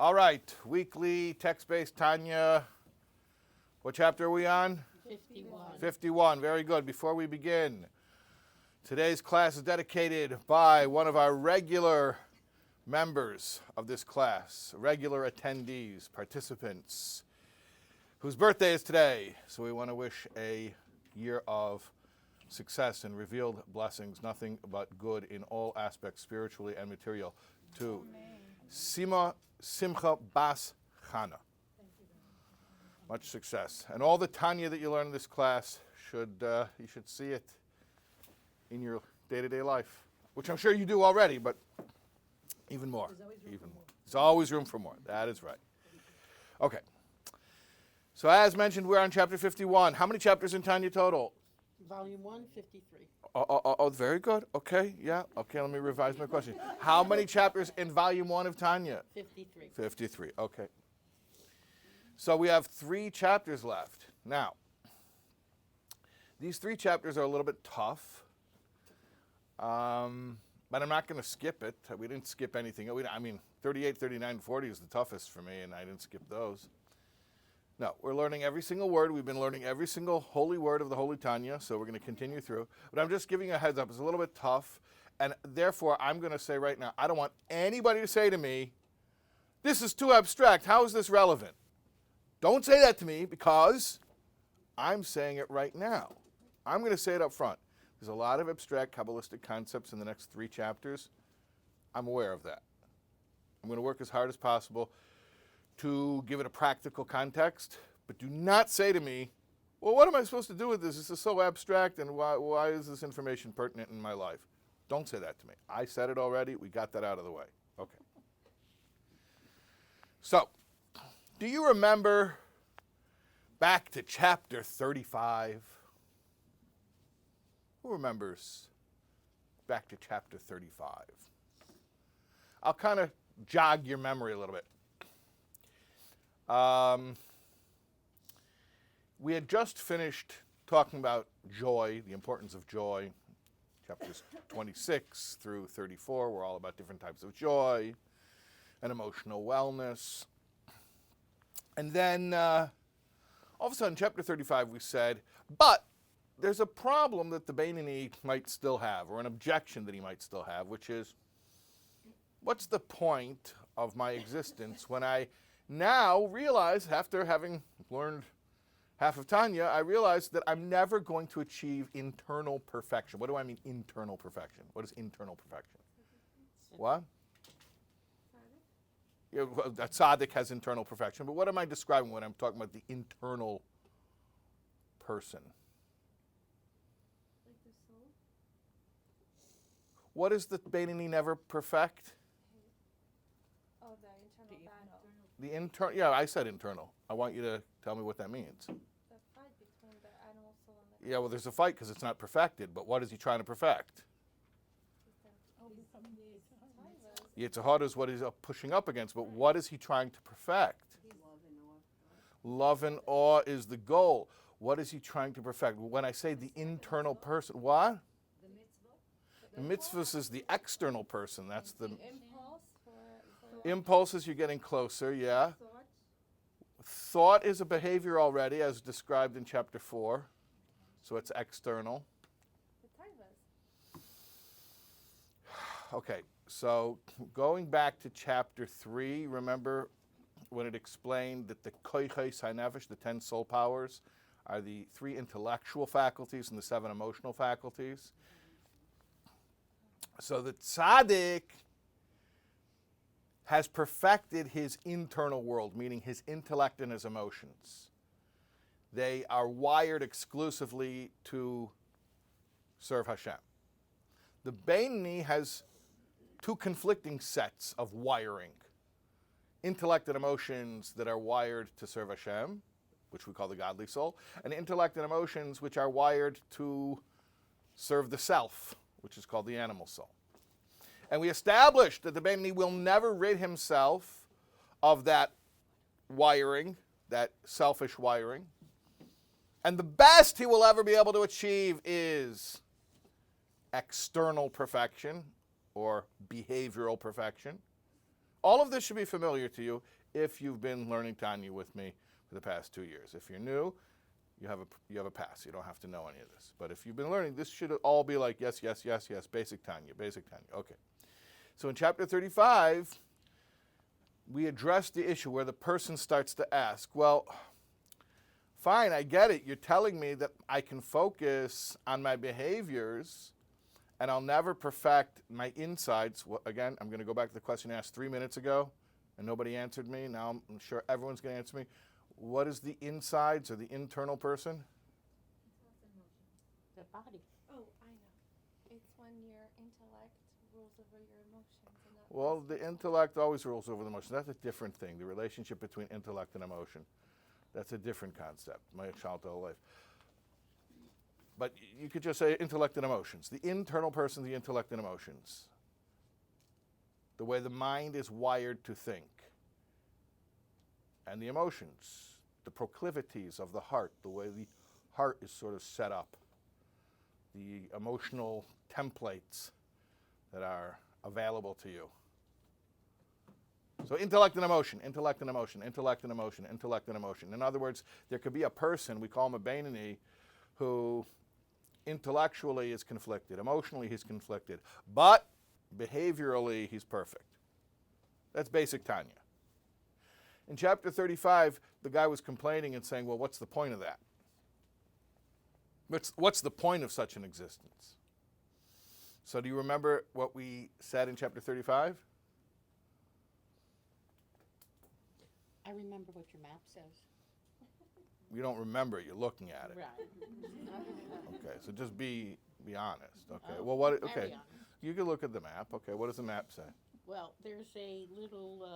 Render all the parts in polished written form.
All right, weekly text-based Tanya. What chapter are we on? 51. 51, very good. Before we begin, today's class is dedicated by one of our regular members of this class, regular attendees, participants, whose birthday is today. So we want to wish a year of success and revealed blessings, nothing but good in all aspects, spiritually and material, to Simcha Bas Chana. Much success. And all the Tanya that you learn in this class, you should see it in your day-to-day life, which I'm sure you do already, but even more. There's always room for more. That is right. Okay. So as mentioned, we're on chapter 51. How many chapters in Tanya total? Volume 1, 53. Oh, very good. Okay, yeah. Okay, let me revise my question. How many chapters in volume 1 of Tanya? 53. 53, okay. So we have 3 chapters left. Now, these 3 chapters are a little bit tough, but I'm not going to skip it. We didn't skip anything. 38, 39, 40 is the toughest for me, and I didn't skip those. No, we're learning every single word. We've been learning every single holy word of the Holy Tanya, so we're going to continue through. But I'm just giving you a heads up. It's a little bit tough, and therefore I'm going to say right now, I don't want anybody to say to me, this is too abstract. How is this relevant? Don't say that to me, because I'm saying it right now. I'm going to say it up front. There's a lot of abstract Kabbalistic concepts in the next 3 chapters. I'm aware of that. I'm going to work as hard as possible to give it a practical context, but do not say to me, well, what am I supposed to do with this? This is so abstract, and why is this information pertinent in my life? Don't say that to me. I said it already. We got that out of the way. Okay. So, do you remember back to chapter 35? Who remembers back to chapter 35? I'll kind of jog your memory a little bit. We had just finished talking about joy, the importance of joy. Chapters 26 through 34 were all about different types of joy and emotional wellness. And then all of a sudden, chapter 35, we said, but there's a problem that the Beinoni might still have, or an objection that he might still have, which is, what's the point of my existence when I now realize, after having learned half of Tanya, I realize that I'm never going to achieve internal perfection. What do I mean, internal perfection? What is internal perfection? What? Yeah, well, a tzaddik has internal perfection, but what am I describing when I'm talking about the internal person? Like the soul? What is the Beinoni never perfect? Oh, the internal battle. The internal, yeah, I said internal. I want you to tell me what that means. The fight between the animal soul and the Yeah, well, there's a fight because it's not perfected, but what is he trying to perfect? Yitzhahara is what he's pushing up against, but what is he trying to perfect? Love and awe is the goal. What is he trying to perfect? When I say the internal person, what? The mitzvos is the external person. That's the impulse for impulses. You're getting closer, yeah. thought. Thought is a behavior already, as described in chapter 4. So it's external. The taivas. Okay, so going back to chapter 3, remember when it explained that the koiches hanevesh, the 10 soul powers, are the 3 intellectual faculties and the 7 emotional faculties. So the tzaddik has perfected his internal world, meaning his intellect and his emotions. They are wired exclusively to serve Hashem. The Beinoni has 2 conflicting sets of wiring. Intellect and emotions that are wired to serve Hashem, which we call the godly soul, and intellect and emotions which are wired to serve the self, which is called the animal soul. And we established that the Beinoni will never rid himself of that wiring, that selfish wiring. And the best he will ever be able to achieve is external perfection, or behavioral perfection, all of this should be familiar to you if you've been learning Tanya with me for the past 2 years. If you're new, you have a pass. You don't have to know any of this. But if you've been learning, this should all be like yes, yes, yes, yes, basic Tanya, basic Tanya. Okay. So in chapter 35, we address the issue where the person starts to ask, well, fine, I get it. You're telling me that I can focus on my behaviors and I'll never perfect my insides. Well, again, I'm going to go back to the question I asked 3 minutes ago, and nobody answered me. Now I'm sure everyone's going to answer me. What is the insides or the internal person? The body. Oh, I know. It's when your intellect rules over your emotions. And not Well, the intellect always rules over the emotion. That's a different thing, the relationship between intellect and emotion. That's a different concept, my child life. But you could just say intellect and emotions. The internal person, the intellect and emotions. The way the mind is wired to think. And the emotions, the proclivities of the heart, the way the heart is sort of set up. The emotional templates that are available to you. So intellect and emotion, intellect and emotion, intellect and emotion, intellect and emotion. In other words, there could be a person, we call him a Beinoni, who intellectually is conflicted, emotionally he's conflicted, but behaviorally he's perfect. That's basic Tanya. In chapter 35, the guy was complaining and saying, well, what's the point of that? What's the point of such an existence? So do you remember what we said in chapter 35? I remember what your map says. You don't remember it, you're looking at it. Right. Okay, so just be honest. Okay. Oh, Well, what? very Okay, honest. you can look at the map. Okay, what does the map say? Well, there's a little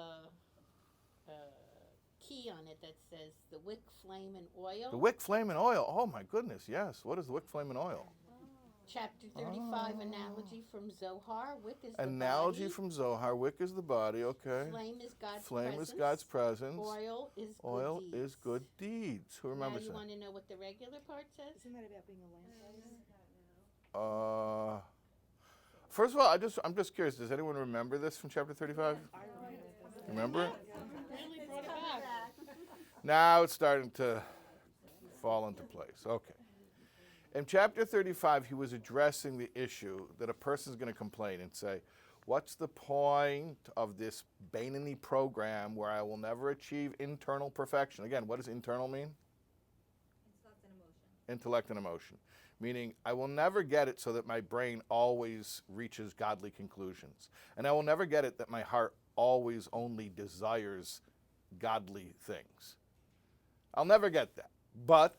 key on it that says the wick, flame, and oil. The wick, flame, and oil. Oh my goodness, yes. What is the wick, flame, and oil? Chapter 35, analogy from Zohar. Wick is the Analogy body. from Zohar. Wick is the body. Okay. Flame is God's Flame presence. is God's presence. Oil is good Oil deeds. is good deeds. Who remembers Now you that? want to know what the regular part says? Isn't that about being a lamp? First of all, I'm just curious. Does anyone remember this from chapter 35? Remember it? Really brought it back. Now it's starting to fall into place. Okay. In chapter 35, he was addressing the issue that a person's going to complain and say, what's the point of this Beinoni program where I will never achieve internal perfection? Again, what does internal mean? Intellect and emotion. Intellect and emotion. Meaning, I will never get it so that my brain always reaches godly conclusions. And I will never get it that my heart always only desires godly things. I'll never get that. But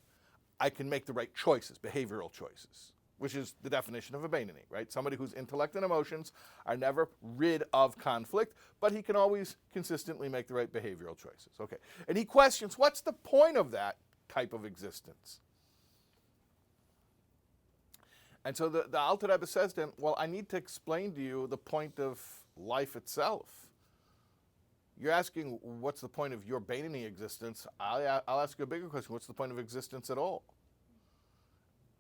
I can make the right choices, behavioral choices, which is the definition of a Beinoni, right? Somebody whose intellect and emotions are never rid of conflict, but he can always consistently make the right behavioral choices. Okay. And he questions, what's the point of that type of existence? And so the Alter Rebbe says to him, well, I need to explain to you the point of life itself. You're asking, what's the point of your Beinoni existence? I'll ask you a bigger question. What's the point of existence at all?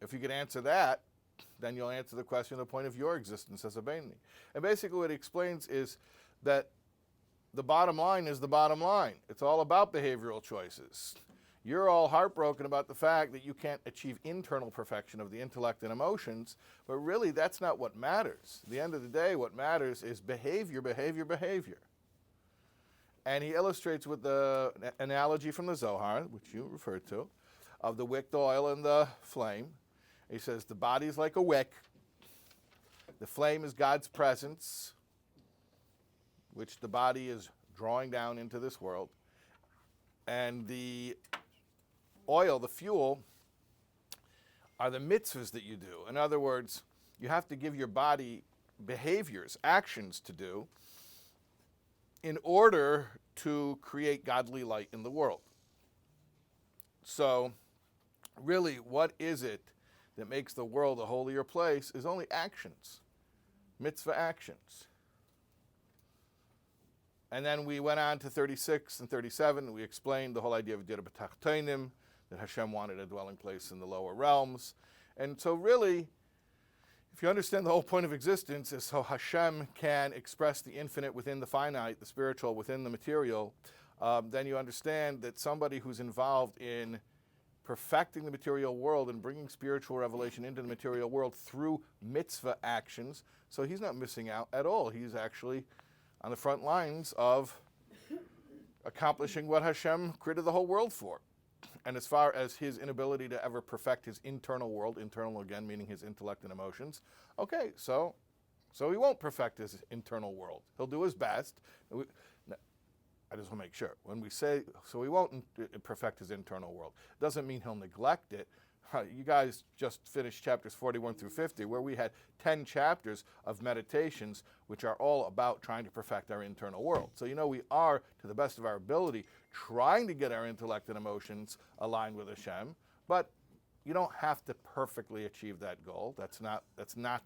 If you could answer that, then you'll answer the question of the point of your existence as a Beinoni. And basically what he explains is that the bottom line is the bottom line. It's all about behavioral choices. You're all heartbroken about the fact that you can't achieve internal perfection of the intellect and emotions, but really that's not what matters. At the end of the day, what matters is behavior, behavior, behavior. And he illustrates with the analogy from the Zohar, which you referred to, of the wick, the oil, and the flame. He says the body is like a wick. The flame is God's presence, which the body is drawing down into this world. And the oil, the fuel, are the mitzvos that you do. In other words, you have to give your body behaviors, actions to do, in order to create godly light in the world. So, really, what is it that makes the world a holier place is only actions, mitzvah actions. And then we went on to 36 and 37, and we explained the whole idea of Dira B'Tachtainim, that Hashem wanted a dwelling place in the lower realms. And so really, If you understand the whole point of existence is so Hashem can express the infinite within the finite, the spiritual within the material, then you understand that somebody who's involved in perfecting the material world and bringing spiritual revelation into the material world through mitzvah actions, so he's not missing out at all. He's actually on the front lines of accomplishing what Hashem created the whole world for. And as far as his inability to ever perfect his internal world, internal again meaning his intellect and emotions, okay, so he won't perfect his internal world. He'll do his best. I just want to make sure. When we say, so he won't perfect his internal world, doesn't mean he'll neglect it. You guys just finished chapters 41 through 50, where we had 10 chapters of meditations, which are all about trying to perfect our internal world. So we are, to the best of our ability, trying to get our intellect and emotions aligned with Hashem, but you don't have to perfectly achieve that goal. That is not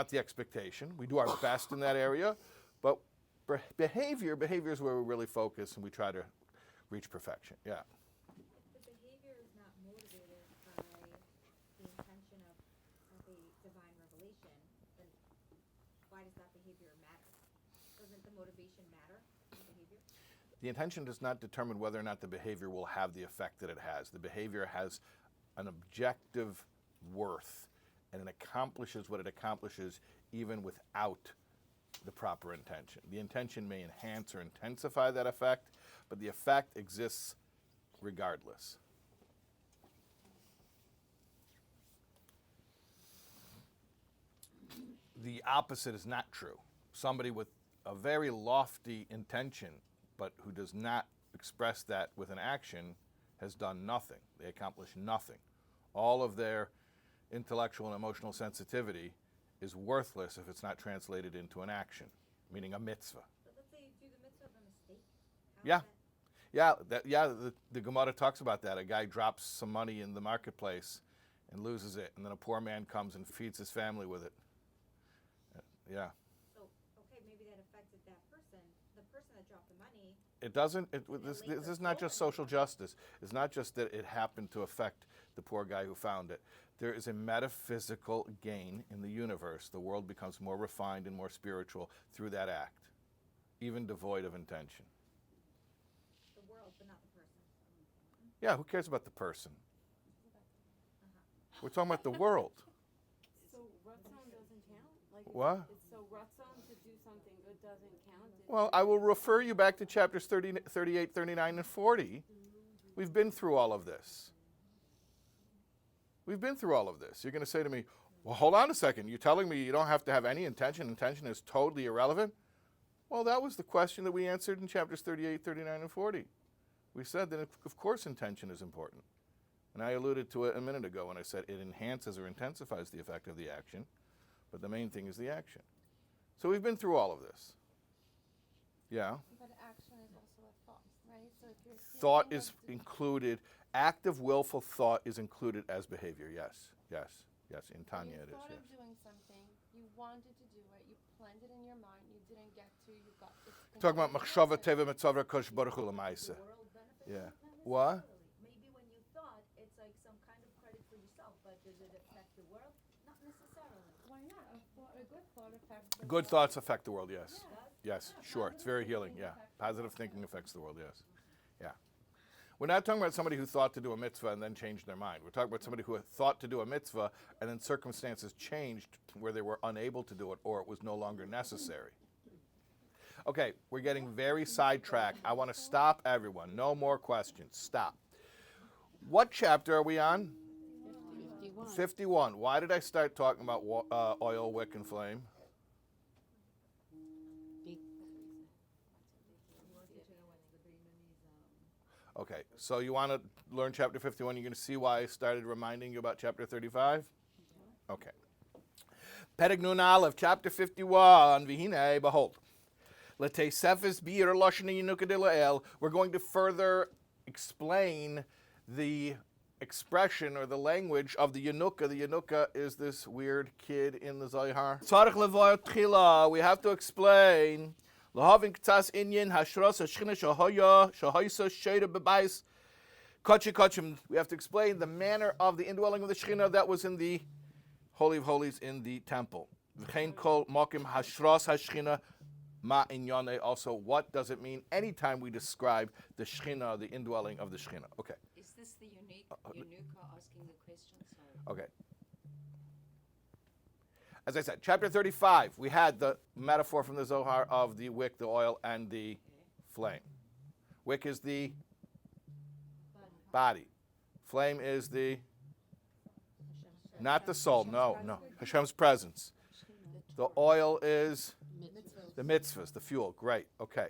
the expectation. We do our best in that area, but behavior is where we really focus and we try to reach perfection. Yeah. If the behavior is not motivated by the intention of a divine revelation, then why does that behavior matter? Doesn't the motivation matter in behavior? The intention does not determine whether or not the behavior will have the effect that it has. The behavior has an objective worth, and it accomplishes what it accomplishes even without the proper intention. The intention may enhance or intensify that effect, but the effect exists regardless. The opposite is not true. Somebody with a very lofty intention, but who does not express that with an action, has done nothing. They accomplish nothing. All of their intellectual and emotional sensitivity is worthless if it's not translated into an action, meaning a mitzvah. But let's say you do the mitzvah by mistake. The Gemara talks about that. A guy drops some money in the marketplace and loses it, and then a poor man comes and feeds his family with it. Yeah. So, okay, maybe that affected that person. The person that dropped the money. It doesn't. This is not just social justice. It's not just that it happened to affect the poor guy who found it. There is a metaphysical gain in the universe. The world becomes more refined and more spiritual through that act, even devoid of intention. The world, but not the person. Yeah, who cares about the person? We're talking about the world. So Ratzon doesn't count? What? So Ratzon to do something good doesn't count? Well, I will refer you back to chapters 30, 38, 39, and 40. We've been through all of this. You're going to say to me, well, hold on a second. You're telling me you don't have to have any intention. Intention is totally irrelevant? Well, that was the question that we answered in chapters 38, 39, and 40. We said that, of course, intention is important. And I alluded to it a minute ago when I said it enhances or intensifies the effect of the action, but the main thing is the action. So we've been through all of this. Yeah? But action is also a thought, right? So if you're Thought thinking is of included. Active, willful thought is included as behavior. Yes. In Tanya it is. You thought Yes. of doing something, you wanted to do it, you planned it in your mind, you didn't get to, you got it. Talking about machshava teva mitzvah kosh baruch hu l'maisa. World benefit? Yeah. Not What? necessarily. Maybe when you thought, it's like some kind of credit for yourself, but does it affect the world? Not necessarily. Why not? A good thought affects the Good world. thoughts affect the world. Yes. Yes. Sure. It's very healing. Yeah. Positive thinking affects the world. Yes. Yeah. We're not talking about somebody who thought to do a mitzvah and then changed their mind. We're talking about somebody who thought to do a mitzvah and then circumstances changed where they were unable to do it or it was no longer necessary. Okay, we're getting very sidetracked. I want to stop everyone. No more questions. Stop. What chapter are we on? 51. 51. Why did I start talking about oil, wick, and flame? Okay, so you want to learn chapter 51. You're going to see why I started reminding you about chapter 35? Okay. Perek Nun Aleph, chapter 51. V'hinei, behold. L'teisefes bi'ir loshni yinuka de la'el. We're going to further explain the expression or the language of the Yanuka. The Yanuka is this weird kid in the Zohar. Tzarech levoy tchila. We have to explain. Lahavin k'tzas inyan hashras hashchina shahoya shahoysa sheda bebayis kachi kachim. We have to explain the manner of the indwelling of the Shechina that was in the Holy of Holies in the temple. V'chein kol mokim hashras hashchina ma inyane. Also, what does it mean anytime we describe the Shechina, the indwelling of the Shechina? Okay. Is this the Eunucha asking the question? So Okay. As I said, chapter 35, we had the metaphor from the Zohar of the wick, the oil, and the flame. Wick is the body. Flame is the, not the soul, no. Hashem's presence. The oil is the mitzvahs, the fuel. Great, okay.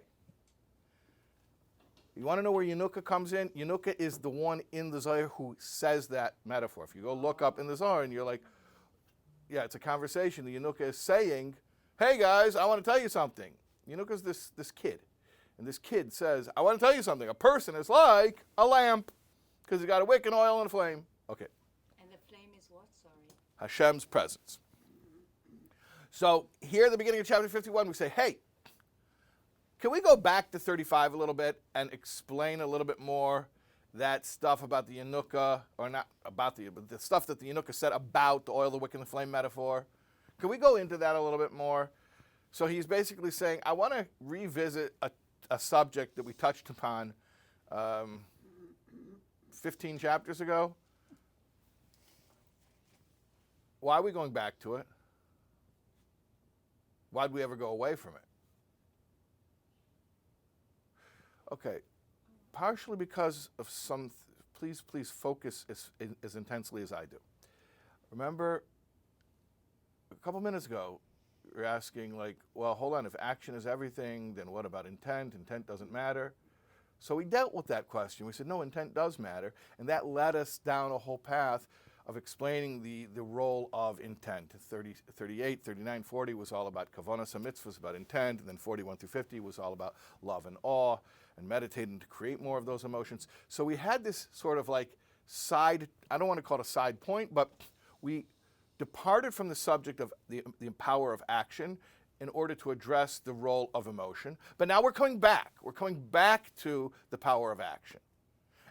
You want to know where Eunucha comes in? Eunucha is the one in the Zohar who says that metaphor. If you go look up in the Zohar and you're like, yeah, it's a conversation. The Eunucha is saying, hey guys, I want to tell you something. Eunucha is this kid. And this kid says, I want to tell you something. A person is like a lamp because he's got a wick and oil and a flame. Okay. and the flame is what? Sorry. Hashem's presence. So here at the beginning of chapter 51, we say, hey, can we go back to 35 a little bit and explain a little bit more that stuff about the Eunucha, or not about but the stuff that the Eunucha said about the oil, the wick, and the flame metaphor? Can we go into that a little bit more? So he's basically saying, I want to revisit a subject that we touched upon 15 chapters ago. Why are we going back to it? Why'd we ever go away from it? Okay, partially because of some, please focus as intensely as I do. Remember, a couple minutes ago, you're asking like, well, hold on, if action is everything, then what about intent? Intent doesn't matter. So we dealt with that question. We said, no, intent does matter. And that led us down a whole path of explaining the role of intent. 38, 39, 40 was all about kavanas and mitzvahs, about intent. And then 41 through 50 was all about love and awe and meditating to create more of those emotions. So we had this sort of like side, I don't want to call it a side point, but we departed from the subject of the power of action in order to address the role of emotion. But now we're coming back. We're coming back to the power of action.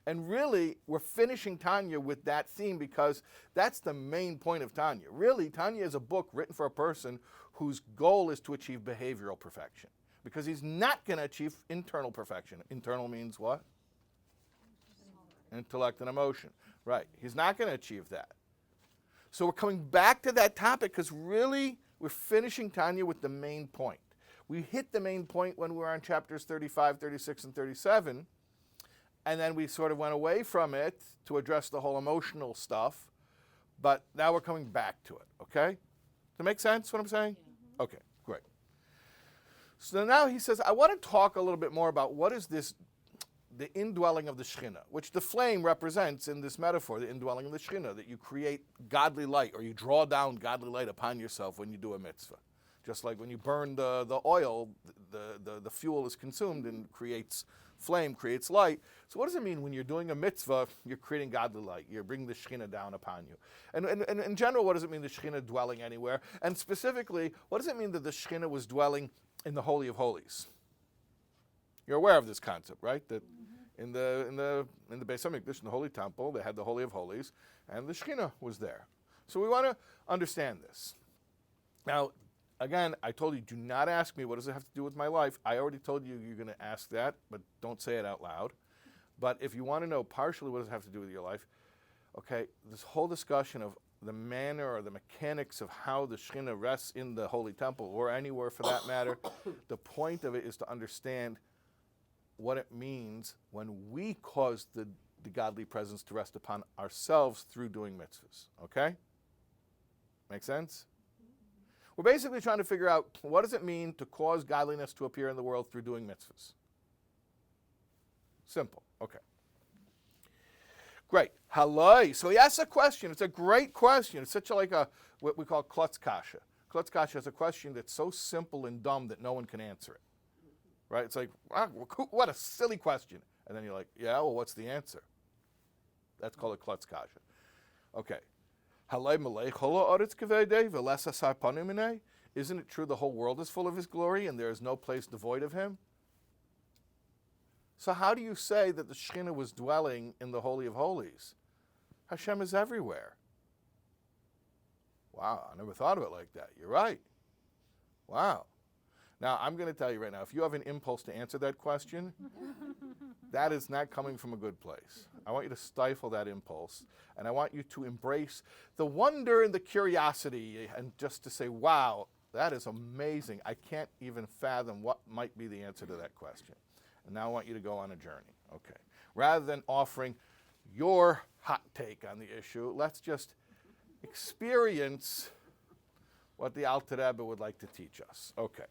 And really, we're finishing Tanya with that theme because that's the main point of Tanya. Really, Tanya is a book written for a person whose goal is to achieve behavioral perfection. Because he's not going to achieve internal perfection. Internal means what? Intellect and emotion. Right. He's not going to achieve that. So we're coming back to that topic because really we're finishing Tanya with the main point. We hit the main point when we were on chapters 35, 36, and 37, and then we sort of went away from it to address the whole emotional stuff, but now we're coming back to it, okay? Does that make sense, what I'm saying? Yeah. Okay, great. So now he says, I want to talk a little bit more about what is this, the indwelling of the Shechina, which the flame represents in this metaphor, the indwelling of the Shechina, that you create godly light, or you draw down godly light upon yourself when you do a mitzvah. Just like when you burn the oil, the fuel is consumed and creates flame, creates light. So what does it mean when you're doing a mitzvah, you're creating godly light, you're bringing the Shechina down upon you? And in general, what does it mean, the Shechina dwelling anywhere? And specifically, what does it mean that the Shechina was dwelling in the Holy of Holies? You're aware of this concept, right? That in the Beis Hamikdash, in the Holy Temple, they had the Holy of Holies, and the Shechina was there. So we want to understand this. Now, again, I told you, do not ask me what does it have to do with my life. I already told you you're going to ask that, but don't say it out loud. But if you want to know partially what does it have to do with your life, okay, this whole discussion of the manner or the mechanics of how the Shechina rests in the Holy Temple, or anywhere for that matter, the point of it is to understand what it means when we cause the godly presence to rest upon ourselves through doing mitzvahs, okay? Make sense? We're basically trying to figure out what does it mean to cause godliness to appear in the world through doing mitzvahs. Simple, okay. Great, haloi. So he asks a question, it's a great question. It's such like what we call klutz kasha. Klutz kasha is a question that's so simple and dumb that no one can answer it. Right? It's like, wow, what a silly question. And then you're like, yeah, well, what's the answer? That's called a klutz kasha. Okay. Isn't it true the whole world is full of his glory and there is no place devoid of him? So how do you say that the Shechina was dwelling in the Holy of Holies? Hashem is everywhere. Wow, I never thought of it like that. You're right. Wow. Now, I'm going to tell you right now, if you have an impulse to answer that question, that is not coming from a good place. I want you to stifle that impulse, and I want you to embrace the wonder and the curiosity, and just to say, wow, that is amazing. I can't even fathom what might be the answer to that question. And now I want you to go on a journey. Okay. Rather than offering your hot take on the issue, let's just experience what the Alter Rebbe would like to teach us. Okay.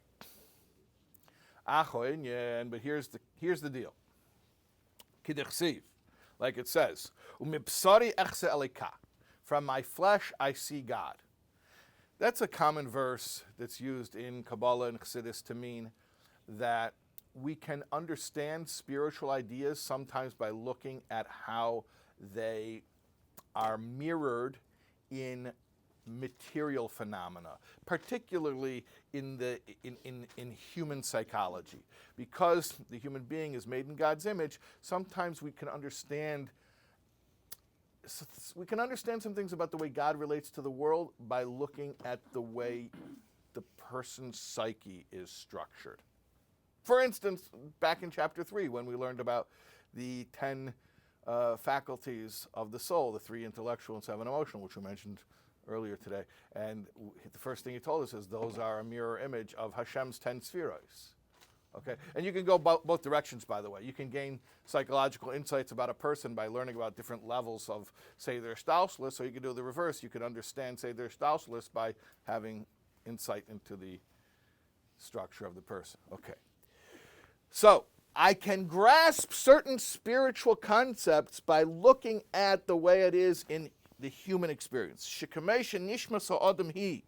But here's the deal. Kidechsiv, like it says, "Umipsari echse elika." From my flesh I see God. That's a common verse that's used in Kabbalah and Chassidus to mean that we can understand spiritual ideas sometimes by looking at how they are mirrored in material phenomena, particularly in human psychology. Because the human being is made in God's image, sometimes we can understand some things about the way God relates to the world by looking at the way the person's psyche is structured. For instance, back in chapter 3, when we learned about the 10 faculties of the soul, the 3 intellectual and 7 emotional, which we mentioned earlier today. And the first thing he told us is those are a mirror image of Hashem's 10 spheros. Okay? And you can go both directions, by the way. You can gain psychological insights about a person by learning about different levels of, say, their Stausless, or you can do the reverse. You could understand, say, their Stausless by having insight into the structure of the person. Okay. So, I can grasp certain spiritual concepts by looking at the way it is in the human experience. Shikamesh nishmas ha'adam hi.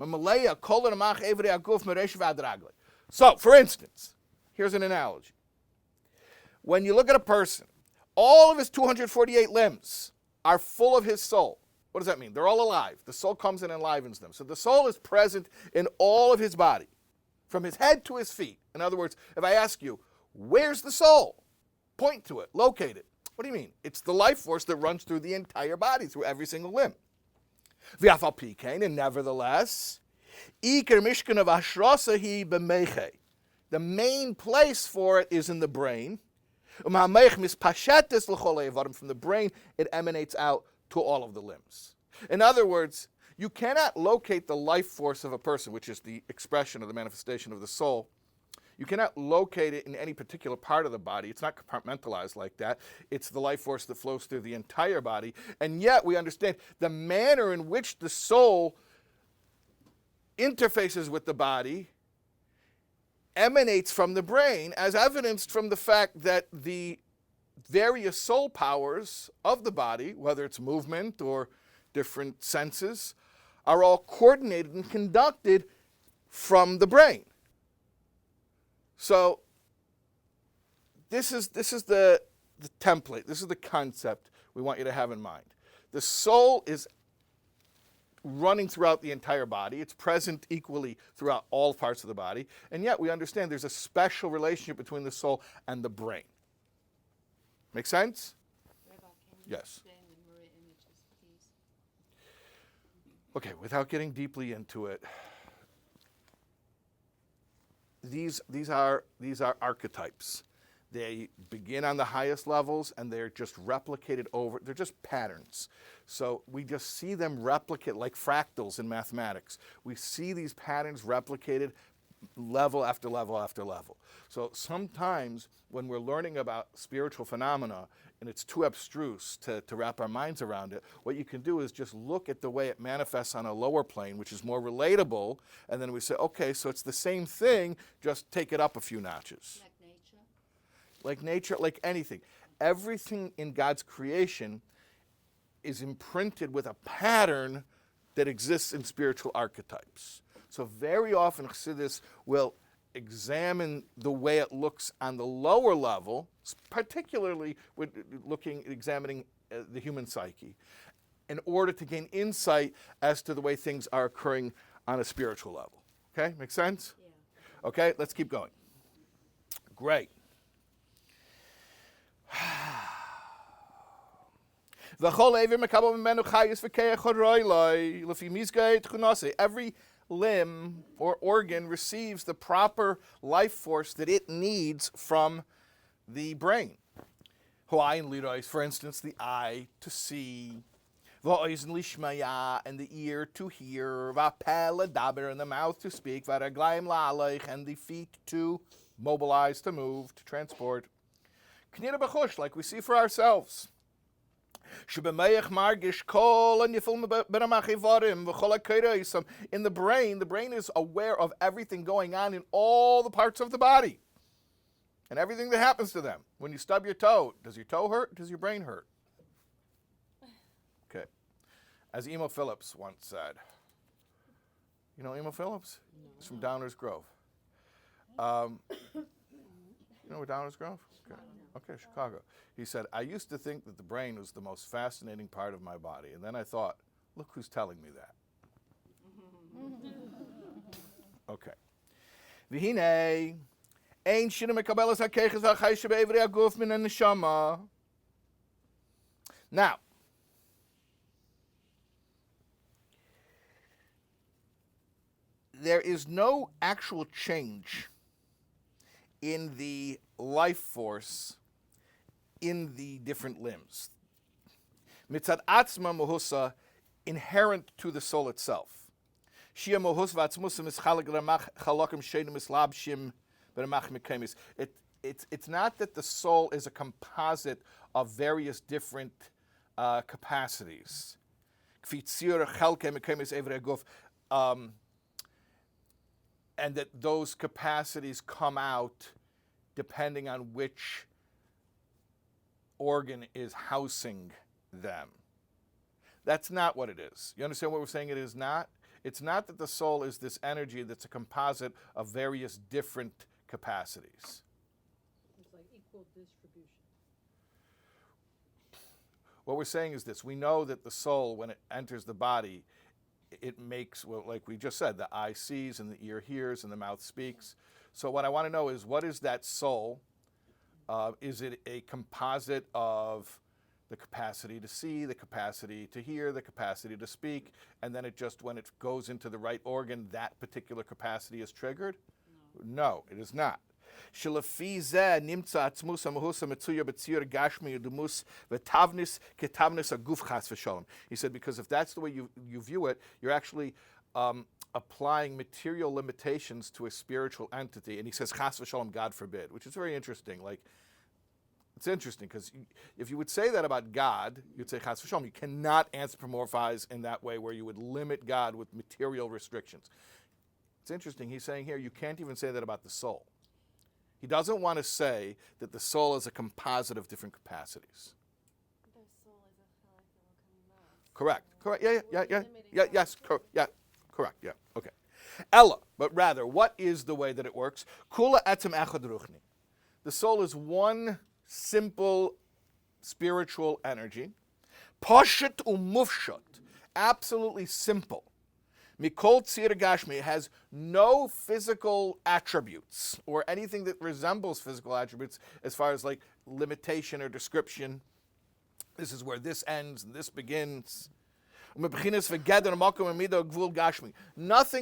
Mamalaya kol ramach evrei aguf meresh v'ad ragli. So, for instance, here's an analogy. When you look at a person, all of his 248 limbs are full of his soul. What does that mean? They're all alive. The soul comes and enlivens them. So the soul is present in all of his body, from his head to his feet. In other words, if I ask you, where's the soul? Point to it, locate it. What do you mean? It's the life force that runs through the entire body, through every single limb. And nevertheless, the main place for it is in the brain. From the brain, it emanates out to all of the limbs. In other words, you cannot locate the life force of a person, which is the expression or the manifestation of the soul. You cannot locate it in any particular part of the body. It's not compartmentalized like that. It's the life force that flows through the entire body. And yet we understand the manner in which the soul interfaces with the body emanates from the brain, as evidenced from the fact that the various soul powers of the body, whether it's movement or different senses, are all coordinated and conducted from the brain. So this is the template. This is the concept we want you to have in mind. The soul is running throughout the entire body. It's present equally throughout all parts of the body. And yet we understand there's a special relationship between the soul and the brain. Make sense? Rabbi, can you Yes. explain the mirror images, please? Okay, without getting deeply into it, these are archetypes. They begin on the highest levels and they're just replicated over. They're just patterns. So we just see them replicate like fractals in mathematics. We see these patterns replicated level after level after level. So sometimes when we're learning about spiritual phenomena and it's too abstruse to wrap our minds around it, what you can do is just look at the way it manifests on a lower plane, which is more relatable, and then we say, okay, so it's the same thing, just take it up a few notches. Like nature? Like nature, like anything. Everything in God's creation is imprinted with a pattern that exists in spiritual archetypes. So very often Chassidus will examine the way it looks on the lower level, particularly with examining the human psyche, in order to gain insight as to the way things are occurring on a spiritual level. Okay, make sense? Yeah. Okay, let's keep going. Great. Every limb or organ receives the proper life force that it needs from the brain. For instance, the eye to see, and the ear to hear, and the mouth to speak, and the feet to mobilize, to move, to transport. Like we see for ourselves. In the brain is aware of everything going on in all the parts of the body and everything that happens to them. When you stub your toe, does your toe hurt? Does your brain hurt? Okay. As Emo Phillips once said. You know Emo Phillips? No. He's from Downers Grove. You know where Downers Grove? Okay, Chicago. He said, I used to think that the brain was the most fascinating part of my body. And then I thought, look who's telling me that. Okay. V'hinei, ein shina mekabelas hakeches v'achayishe be'evrei haguf min haneshama. Now, there is no actual change in the life force in the different limbs. Mitzad atzma mohusa, inherent to the soul itself. Shia mohus v'atzmusa mischalik ramach chalakim shedim mislabshim b'ramach mikemis. It's not that the soul is a composite of various different capacities. Kfitzir chalke mikemis evrei guf. And that those capacities come out depending on which organ is housing them. That's not what it is. You understand what we're saying it is not? It's not that the soul is this energy that's a composite of various different capacities. It's like equal distribution. What we're saying is this. We know that the soul, when it enters the body, it makes, well, like we just said, the eye sees and the ear hears and the mouth speaks. So what I want to know is, what is that soul? Is it a composite of the capacity to see, the capacity to hear, the capacity to speak, and then it just, when it goes into the right organ, that particular capacity is triggered? No, it is not. He said, because if that's the way you view it, you're actually applying material limitations to a spiritual entity. And he says, chas v'shalom, God forbid, which is very interesting. Like, it's interesting because if you would say that about God, you'd say chas v'shalom. You cannot anthropomorphize in that way where you would limit God with material restrictions. It's interesting. He's saying here, you can't even say that about the soul. He doesn't want to say that the soul is a composite of different capacities. The soul is a chalak. Correct. Correct. Yeah. Okay. Ella, but rather, what is the way that it works? Kula etzem echad ruchni. The soul is one simple spiritual energy. Poshet umufshat. Absolutely simple. Mikol tzir gashmi has no physical attributes or anything that resembles physical attributes as far as like limitation or description. This is where this ends and this begins. Nothing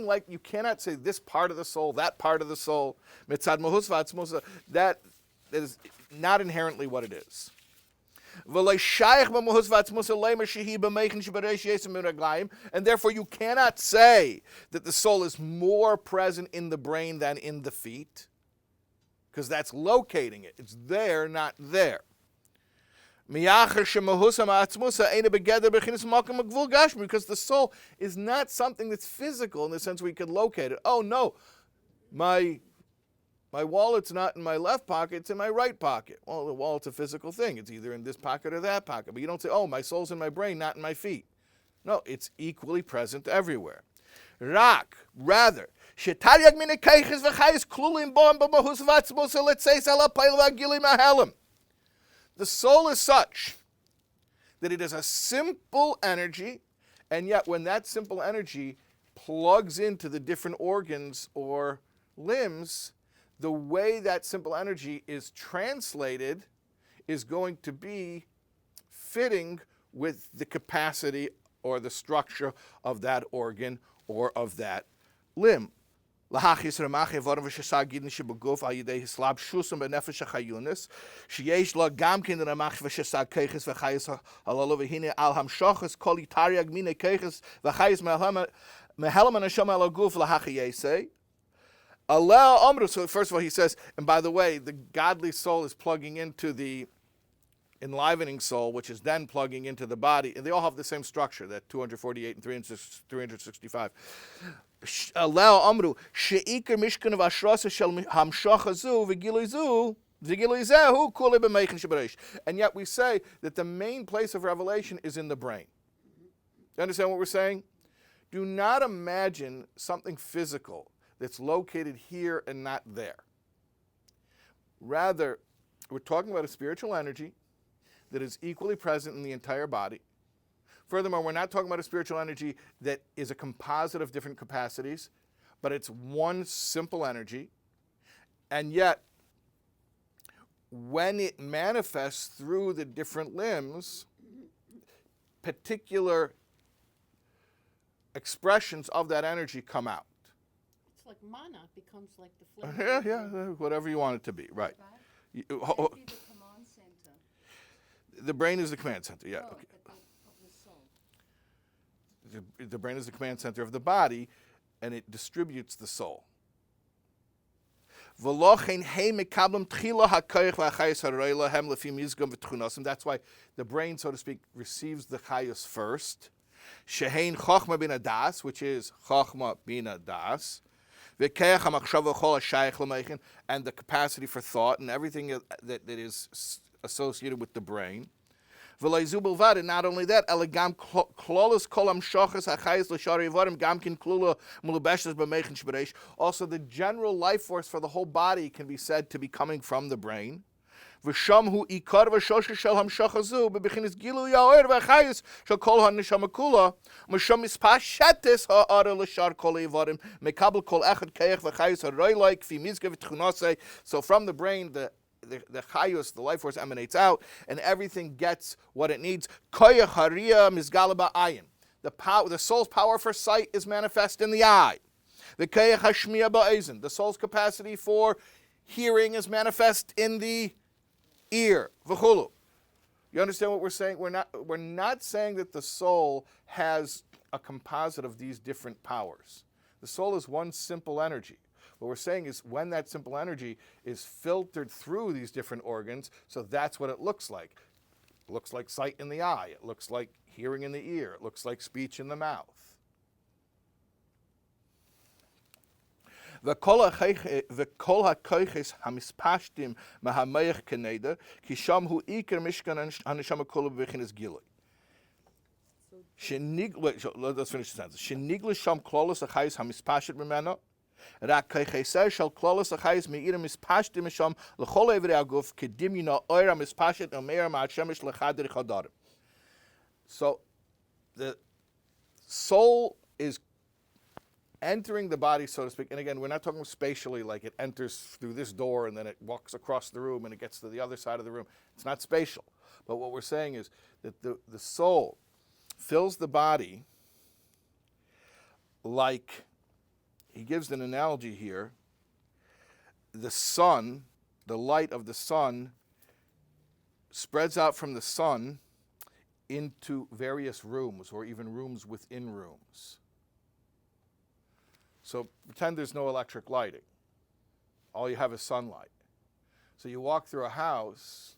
like, you cannot say this part of the soul, that part of the soul. That is not inherently what it is. And therefore you cannot say that the soul is more present in the brain than in the feet, because that's locating it. It's there, not there. Because the soul is not something that's physical in the sense we could locate it. Oh no, my wallet's not in my left pocket, it's in my right pocket. Well, the wallet's a physical thing. It's either in this pocket or that pocket. But you don't say, oh, my soul's in my brain, not in my feet. No, it's equally present everywhere. Rak, rather, the soul is such that it is a simple energy, and yet when that simple energy plugs into the different organs or limbs, the way that simple energy is translated is going to be fitting with the capacity or the structure of that organ or of that limb. Lahachis ramache vorim v'shesag gidin shebeguf al yidei hislab shusam benefesh hachayunis sheyesh lo gam kin ramach v'shesag keiches v'chayis halalo v'hine al hamshachas kol yitariag mine keiches v'chayis mehelam anasham al guf lahachiyese. Allah amru. So first of all, he says, and by the way, the godly soul is plugging into the enlivening soul, which is then plugging into the body, and they all have the same structure, that 248 and 365. Allah amru sheikar mishkan v'ashrasa shel hamshacha zu v'gilui zu v'gilui zehu kule b'meichin shebereish. And yet we say that the main place of revelation is in the brain. You understand what we're saying? Do not imagine something physical that's located here and not there. Rather, we're talking about a spiritual energy that is equally present in the entire body. Furthermore, we're not talking about a spiritual energy that is a composite of different capacities, but it's one simple energy. And yet, when it manifests through the different limbs, particular expressions of that energy come out. It's like mana becomes like the flame. Yeah, whatever you want it to be, right. Would that be the command center? The brain is the command center, yeah. Oh, Okay. but of the soul. The brain is the command center of the body, and it distributes the soul. That's why the brain, so to speak, receives the chayos first. Shehein chochma bina das, which is chochma bina das. And the capacity for thought and everything that is associated with the brain. And not only that, also the general life force for the whole body can be said to be coming from the brain. And so from the brain, the chayus, the life force emanates out, and everything gets what it needs. The soul's power for sight is manifest in the eye. The soul's capacity for hearing is manifest in the ear. You understand what we're saying? We're not saying that the soul has a composite of these different powers. The soul is one simple energy. What we're saying is when that simple energy is filtered through these different organs, so that's what it looks like. It looks like sight in the eye. It looks like hearing in the ear. It looks like speech in the mouth. Let's finish the sentence. Rak kaychese shall klolos achayis meira mispashtim misham l'chol evri aguf kedim yino oira mispashit omeira ma'ashemish l'chadir chadarim. So the soul is entering the body, so to speak. And again, we're not talking spatially, like it enters through this door and then it walks across the room and it gets to the other side of the room. It's not spatial. But what we're saying is that the soul fills the body like, he gives an analogy here. The sun, the light of the sun, spreads out from the sun into various rooms or even rooms within rooms. So pretend there's no electric lighting. All you have is sunlight. So you walk through a house,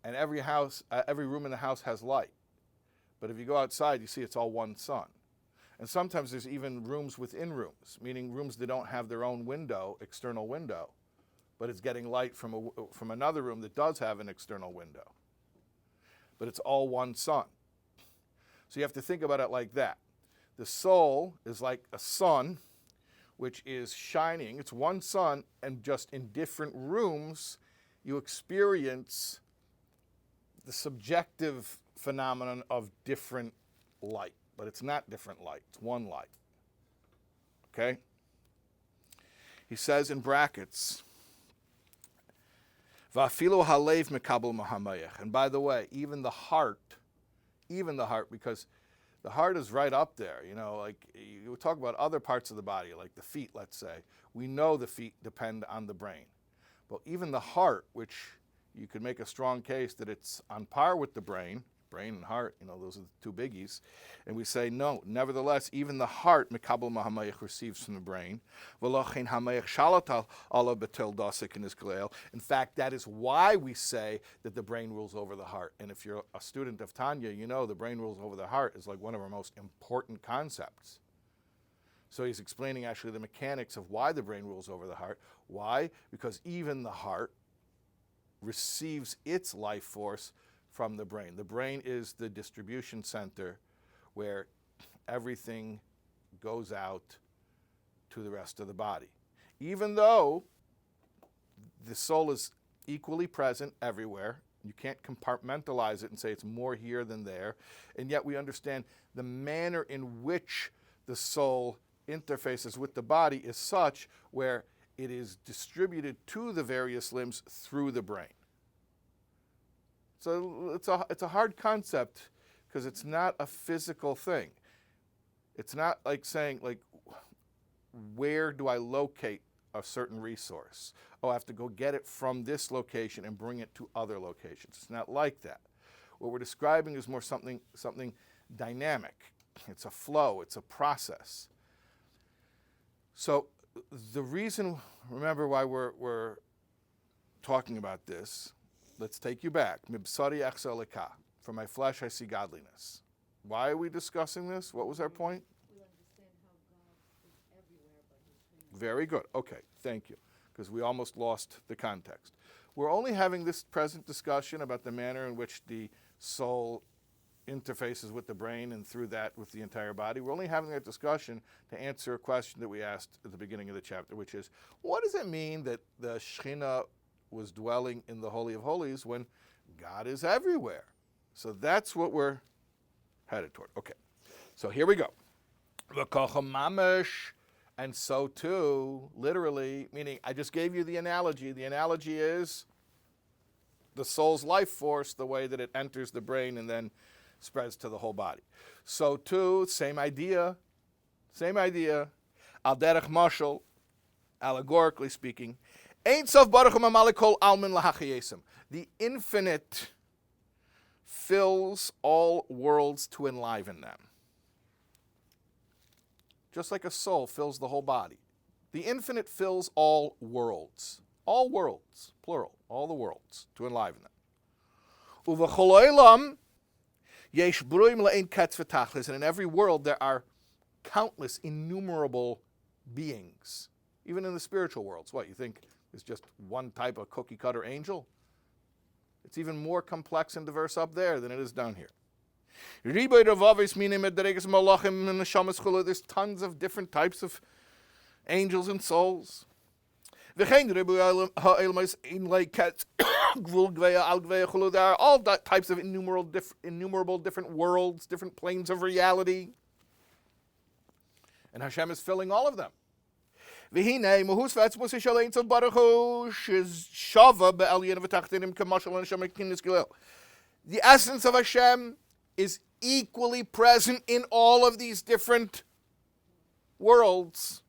and every room in the house has light. But if you go outside, you see it's all one sun. And sometimes there's even rooms within rooms, meaning rooms that don't have their own window, external window, but it's getting light from another room that does have an external window. But it's all one sun. So you have to think about it like that. The soul is like a sun, which is shining. It's one sun, and just in different rooms, you experience the subjective phenomenon of different light. But it's not different light. It's one light. Okay? He says in brackets, Va'afilu halev mekabel mahamayach. And by the way, even the heart even the heart, because the heart is right up there. You know, like you talk about other parts of the body, like the feet, let's say. We know the feet depend on the brain. But even the heart, which you could make a strong case that it's on par with the brain and heart, you know, those are the two biggies. And we say, no, nevertheless, even the heart, Mikabel Mahamayach, receives from the brain. In fact, that is why we say that the brain rules over the heart. And if you're a student of Tanya, you know the brain rules over the heart is like one of our most important concepts. So he's explaining actually the mechanics of why the brain rules over the heart. Why? Because even the heart receives its life force from the brain. The brain is the distribution center where everything goes out to the rest of the body. Even though the soul is equally present everywhere, you can't compartmentalize it and say it's more here than there, and yet we understand the manner in which the soul interfaces with the body is such where it is distributed to the various limbs through the brain. So it's a hard concept because it's not a physical thing. It's not like saying, like, where do I locate a certain resource? Oh, I have to go get it from this location and bring it to other locations. It's not like that. What we're describing is more something dynamic. It's a flow. It's a process. So the reason, remember why we're talking about this, let's take you back. Mibsari achsa leka. From my flesh I see godliness. Why are we discussing this? What was our point? We understand how God is everywhere, but He's Very good. Okay, thank you. Because we almost lost the context. We're only having this present discussion about the manner in which the soul interfaces with the brain and through that with the entire body. We're only having that discussion to answer a question that we asked at the beginning of the chapter, which is, what does it mean that the Shekhinah was dwelling in the Holy of Holies when God is everywhere? So that's what we're headed toward. Okay, so here we go. And so too, literally, meaning I just gave you the analogy. The analogy is the soul's life force, the way that it enters the brain and then spreads to the whole body. So too, same idea. Al derech mashal, allegorically speaking, Ein sof baruch malikol almin lahachayesim. The infinite fills all worlds to enliven them. Just like a soul fills the whole body. The infinite fills all worlds, plural, all the worlds, to enliven them. Uv'chol olam yesh bruim le'ein ketz v'tachlis, and in every world there are countless, innumerable beings. Even in the spiritual worlds. What, you think there's just one type of cookie-cutter angel? It's even more complex and diverse up there than it is down here. There's tons of different types of angels and souls. There are all types of innumerable different worlds, different planes of reality. And Hashem is filling all of them. The essence of Hashem is equally present in all of these different worlds.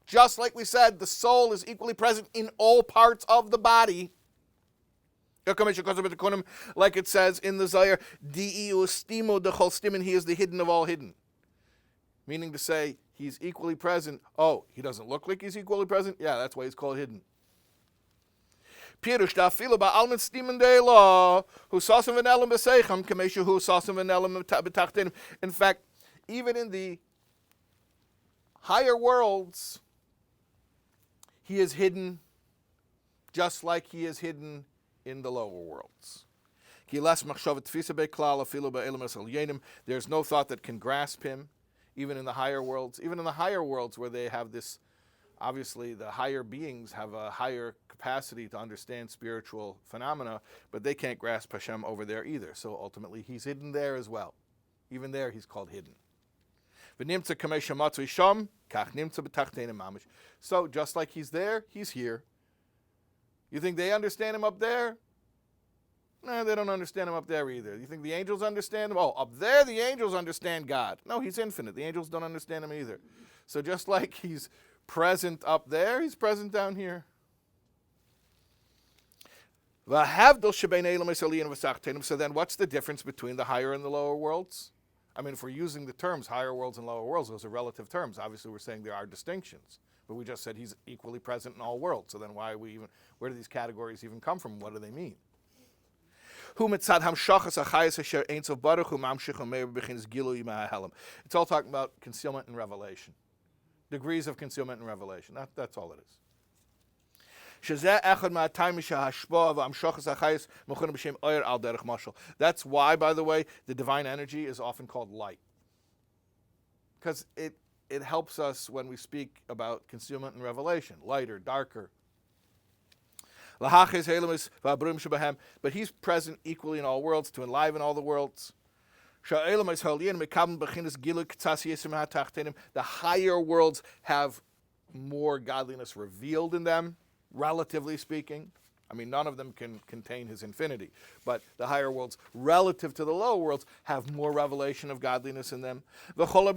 Just like we said, the soul is equally present in all parts of the body. Like it says in the Zohar, he is the hidden of all hidden. Meaning to say, he's equally present. Oh, he doesn't look like he's equally present? Yeah, that's why he's called hidden. In fact, even in the higher worlds, he is hidden just like he is hidden in the lower worlds. There's no thought that can grasp him, even in the higher worlds. Even in the higher worlds where they have this, obviously the higher beings have a higher capacity to understand spiritual phenomena, but they can't grasp Hashem over there either. So ultimately he's hidden there as well. Even there he's called hidden. So just like he's there, he's here. You think they understand him up there? No, they don't understand him up there either. You think the angels understand him? Oh, up there the angels understand God. No, he's infinite. The angels don't understand him either. So just like he's present up there, he's present down here. So then what's the difference between the higher and the lower worlds? I mean, if we're using the terms higher worlds and lower worlds, those are relative terms. Obviously, we're saying there are distinctions. But we just said he's equally present in all worlds. So then where do these categories even come from? What do they mean? It's all talking about concealment and revelation. Degrees of concealment and revelation. That's all it is. That's why, by the way, the divine energy is often called light. Because it helps us when we speak about concealment and revelation, lighter, darker. But he's present equally in all worlds, to enliven all the worlds. The higher worlds have more godliness revealed in them, relatively speaking. I mean, none of them can contain his infinity. But the higher worlds, relative to the lower worlds, have more revelation of godliness in them. All the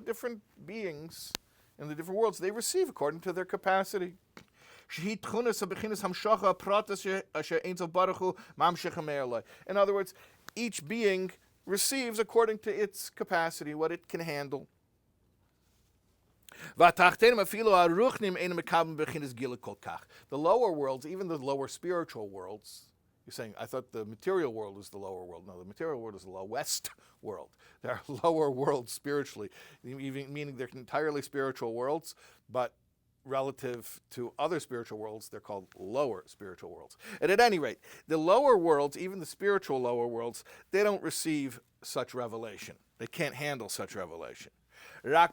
different beings in the different worlds, they receive according to their capacity. In other words, each being receives according to its capacity, what it can handle. The lower worlds, even the lower spiritual worlds, you're saying, I thought the material world is the lower world. No, the material world is the lowest world. There are lower worlds spiritually, even meaning they're entirely spiritual worlds, but relative to other spiritual worlds, they're called lower spiritual worlds. And at any rate, the lower worlds, even the spiritual lower worlds, they don't receive such revelation. They can't handle such revelation. It has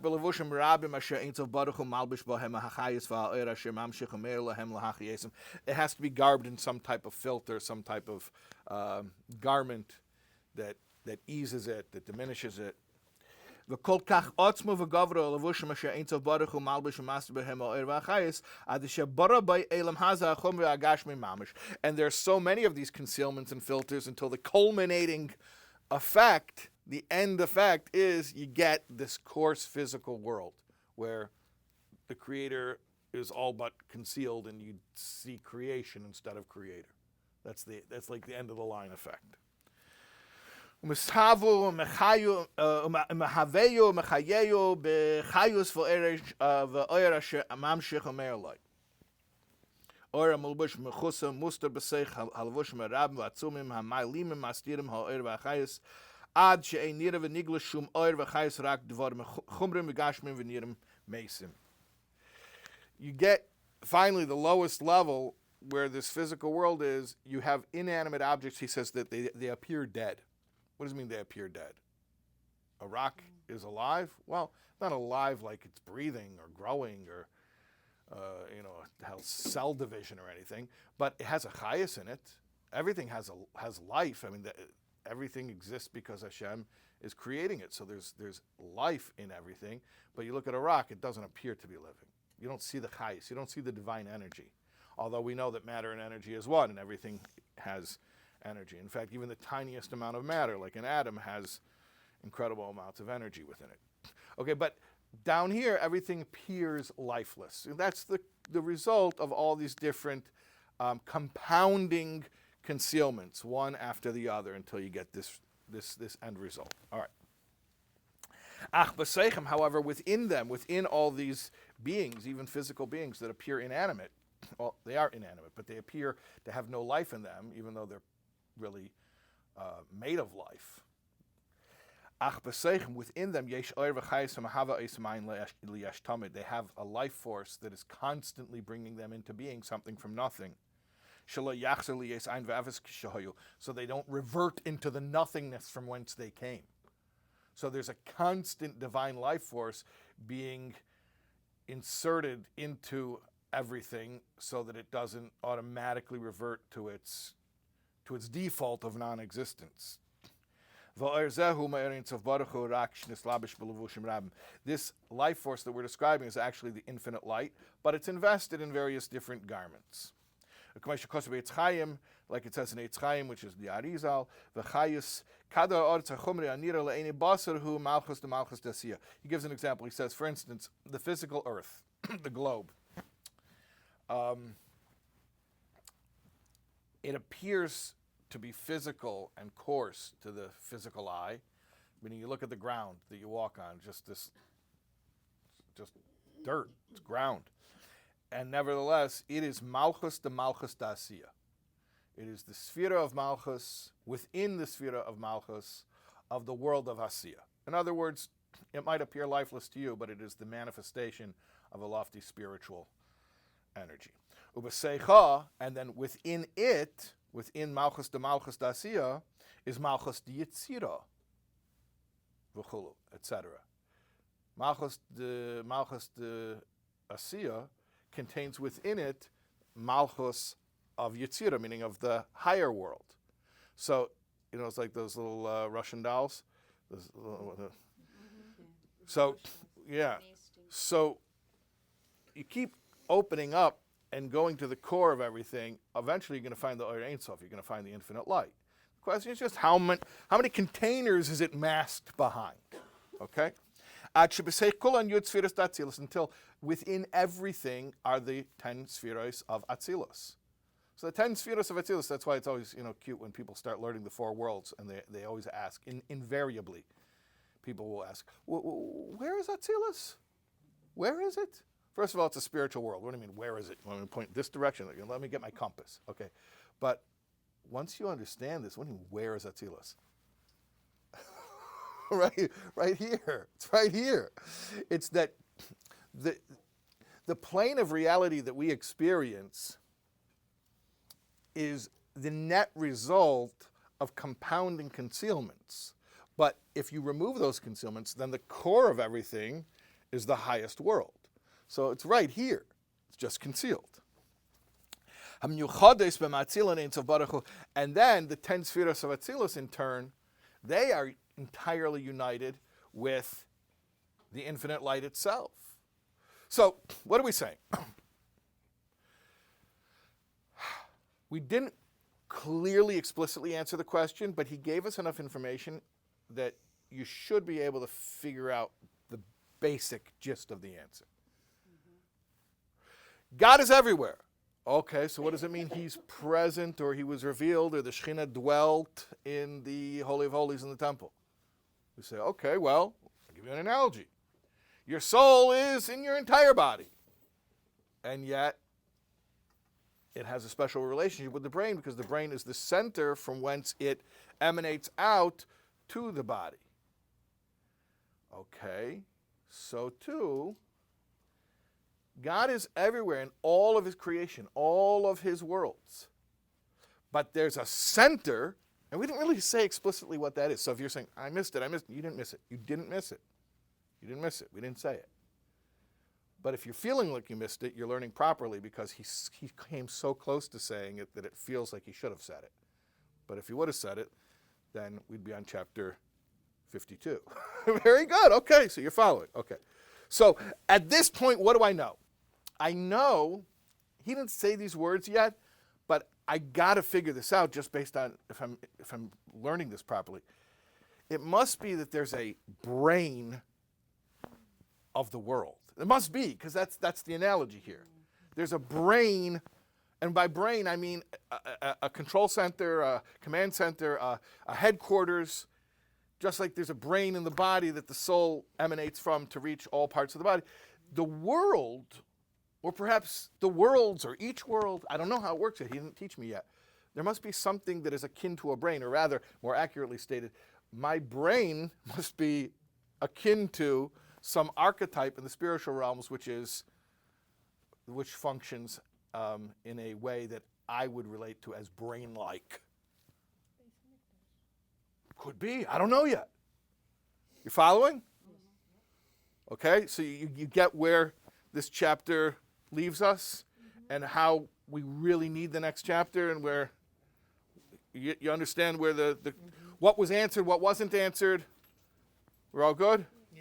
to be garbed in some type of filter, some type of garment that eases it, that diminishes it. And there's so many of these concealments and filters until the culminating effect, the end effect, is you get this coarse physical world where the creator is all but concealed and you see creation instead of creator. That's like the end of the line effect. And you get finally the lowest level where this physical world is. You have inanimate objects, he says, that they appear dead. What does it mean they appear dead? A rock is alive? Well, not alive like it's breathing or growing or has cell division or anything, but it has a chayas in it. Everything has life. I mean, everything exists because Hashem is creating it. So there's life in everything. But you look at a rock, it doesn't appear to be living. You don't see the chayas. You don't see the divine energy. Although we know that matter and energy is one, and everything has energy. In fact, even the tiniest amount of matter, like an atom, has incredible amounts of energy within it. Okay, but down here, everything appears lifeless. And that's the result of all these different compounding concealments, one after the other, until you get this end result. All right. However, within them, within all these beings, even physical beings that appear inanimate, well, they are inanimate, but they appear to have no life in them, even though they're really made of life. Within them, they have a life force that is constantly bringing them into being, something from nothing. So they don't revert into the nothingness from whence they came. So there's a constant divine life force being inserted into everything so that it doesn't automatically revert to its default of non-existence. This life force that we're describing is actually the infinite light, but it's invested in various different garments. Like it says in Eitz Chaim, which is the Arizal, v'chayus kadar oretz hachumri anira le'eni basar hu malchus de malchus dasiya. He gives an example. He says, for instance, the physical earth, the globe. It appears to be physical and coarse to the physical eye, meaning you look at the ground that you walk on, just dirt, it's ground. And nevertheless, it is malchus de malchus dasiya. It is the sphere of malchus, within the sphere of malchus, of the world of Asiya. In other words, it might appear lifeless to you, but it is the manifestation of a lofty spiritual energy. Ubeseicha, and then within it, within malchus de malchus dasiya, is malchus de yitzira, v'chulu, etc. Malchus de Asiya contains within it malchus of Yetzirah, meaning of the higher world. So, it's like those little Russian dolls. So, yeah. So, you keep opening up and going to the core of everything. Eventually, you're going to find the Or Ein Sof. You're going to find the infinite light. The question is just how many containers is it masked behind? Okay? Until within everything are the 10 spheres of Atzilus. So the 10 spheres of Atzilus, that's why it's always cute when people start learning the 4 worlds, and they always ask, invariably, people will ask, where is Atzilus? Where is it? First of all, it's a spiritual world. What do you mean, where is it? You want me to point this direction? Let me get my compass. Okay. But once you understand this, what do you mean, where is Atzilus? right here. It's right here. It's that the plane of reality that we experience is the net result of compounding concealments. But if you remove those concealments, then the core of everything is the highest world. So it's right here. It's just concealed. And then the 10 spheres of Atzilus, in turn, they are entirely united with the infinite light itself. So, what are we saying? We didn't clearly, explicitly answer the question, but he gave us enough information that you should be able to figure out the basic gist of the answer. God is everywhere. Okay, so what does it mean he's present, or he was revealed, or the Shekhinah dwelt in the Holy of Holies in the temple? We say, okay, well, I'll give you an analogy. Your soul is in your entire body, and yet it has a special relationship with the brain, because the brain is the center from whence it emanates out to the body. Okay, so too, God is everywhere in all of his creation, all of his worlds. But there's a center, and we didn't really say explicitly what that is. So if you're saying, I missed it, you didn't miss it. You didn't miss it. You didn't miss it. We didn't say it. But if you're feeling like you missed it, you're learning properly, because he came so close to saying it that it feels like he should have said it. But if he would have said it, then we'd be on chapter 52. Very good. Okay, so you're following. Okay. So at this point, what do I know? I know he didn't say these words yet, but I got to figure this out just based on if I'm learning this properly. It must be that there's a brain of the world. It must be, because that's the analogy here. There's a brain, and by brain I mean a control center, a command center, a headquarters, just like there's a brain in the body that the soul emanates from to reach all parts of the body. The world, or perhaps the worlds, or each world, I don't know how it works yet. He didn't teach me yet. There must be something that is akin to a brain, or rather, more accurately stated, my brain must be akin to some archetype in the spiritual realms, which functions in a way that I would relate to as brain-like. Could be. I don't know yet. You following? Okay, so you get where this chapter leaves us, and how we really need the next chapter, and where you understand where the what was answered, what wasn't answered. We're all good?